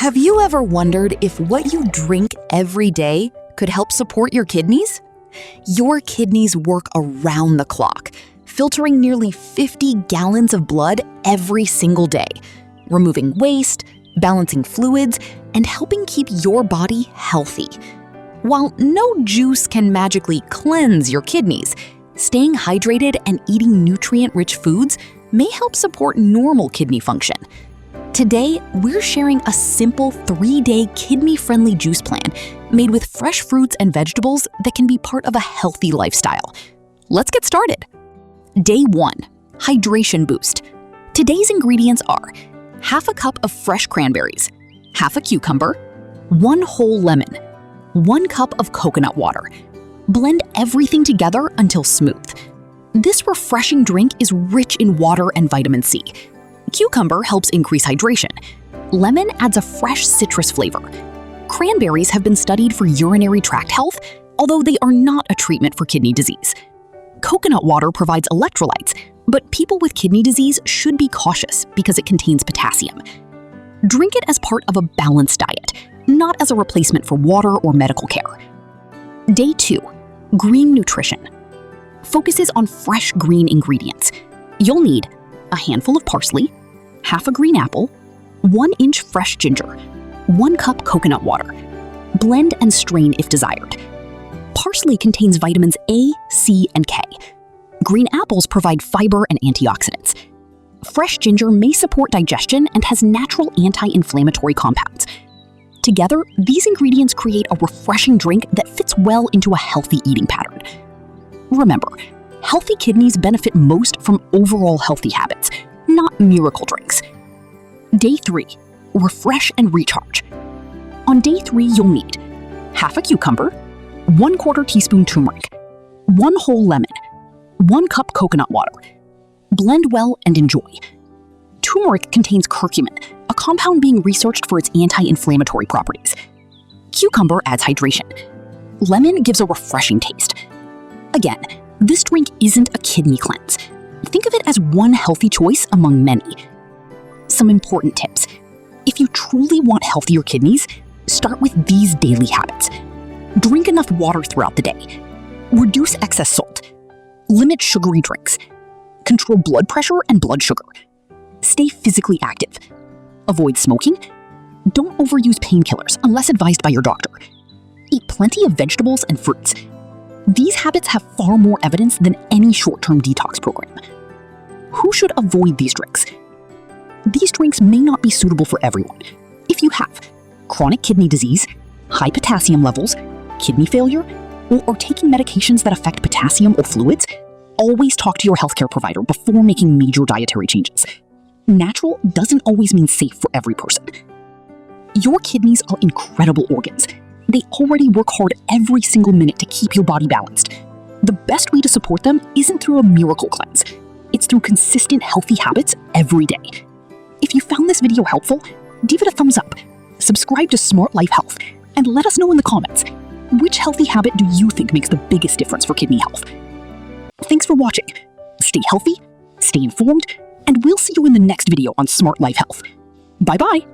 Have you ever wondered if what you drink every day could help support your kidneys? Your kidneys work around the clock, filtering nearly 50 gallons of blood every single day, removing waste, balancing fluids, and helping keep your body healthy. While no juice can magically cleanse your kidneys, staying hydrated and eating nutrient-rich foods may help support normal kidney function. Today, we're sharing a simple 3-day kidney-friendly juice plan made with fresh fruits and vegetables that can be part of a healthy lifestyle. Let's get started. Day 1. Hydration Boost. Today's ingredients are half a cup of fresh cranberries, half a cucumber, 1 whole lemon, 1 cup of coconut water. Blend everything together until smooth. This refreshing drink is rich in water and vitamin C. Cucumber helps increase hydration. Lemon adds a fresh citrus flavor. Cranberries have been studied for urinary tract health, although they are not a treatment for kidney disease. Coconut water provides electrolytes, but people with kidney disease should be cautious because it contains potassium. Drink it as part of a balanced diet, not as a replacement for water or medical care. Day 2. Green Nutrition. Focuses on fresh green ingredients. You'll need a handful of parsley, half a green apple, 1 inch fresh ginger, 1 cup coconut water. Blend and strain if desired. Parsley contains vitamins A, C, and K. Green apples provide fiber and antioxidants. Fresh ginger may support digestion and has natural anti-inflammatory compounds. Together, these ingredients create a refreshing drink that fits well into a healthy eating pattern. Remember, healthy kidneys benefit most from overall healthy habits, not miracle drinks. Day 3. Refresh and recharge. On day 3, you'll need half a cucumber, 1/4 teaspoon turmeric, 1 whole lemon, 1 cup coconut water. Blend well and enjoy. Turmeric contains curcumin, a compound being researched for its anti-inflammatory properties. Cucumber adds hydration. Lemon gives a refreshing taste. Again, this drink isn't a kidney cleanse. Think of it as one healthy choice among many. Some important tips. If you truly want healthier kidneys, start with these daily habits. Drink enough water throughout the day. Reduce excess salt. Limit sugary drinks. Control blood pressure and blood sugar. Stay physically active. Avoid smoking. Don't overuse painkillers unless advised by your doctor. Eat plenty of vegetables and fruits. These habits have far more evidence than any short-term detox program. Who should avoid these drinks? These drinks may not be suitable for everyone. If you have chronic kidney disease, high potassium levels, kidney failure, or are taking medications that affect potassium or fluids, always talk to your healthcare provider before making major dietary changes. Natural doesn't always mean safe for every person. Your kidneys are incredible organs. They already work hard every single minute to keep your body balanced. The best way to support them isn't through a miracle cleanse. It's through consistent healthy habits every day. If you found this video helpful, give it a thumbs up, subscribe to Smart Life Health, and let us know in the comments, which healthy habit do you think makes the biggest difference for kidney health? Thanks for watching. Stay healthy, stay informed, and we'll see you in the next video on Smart Life Health. Bye-bye.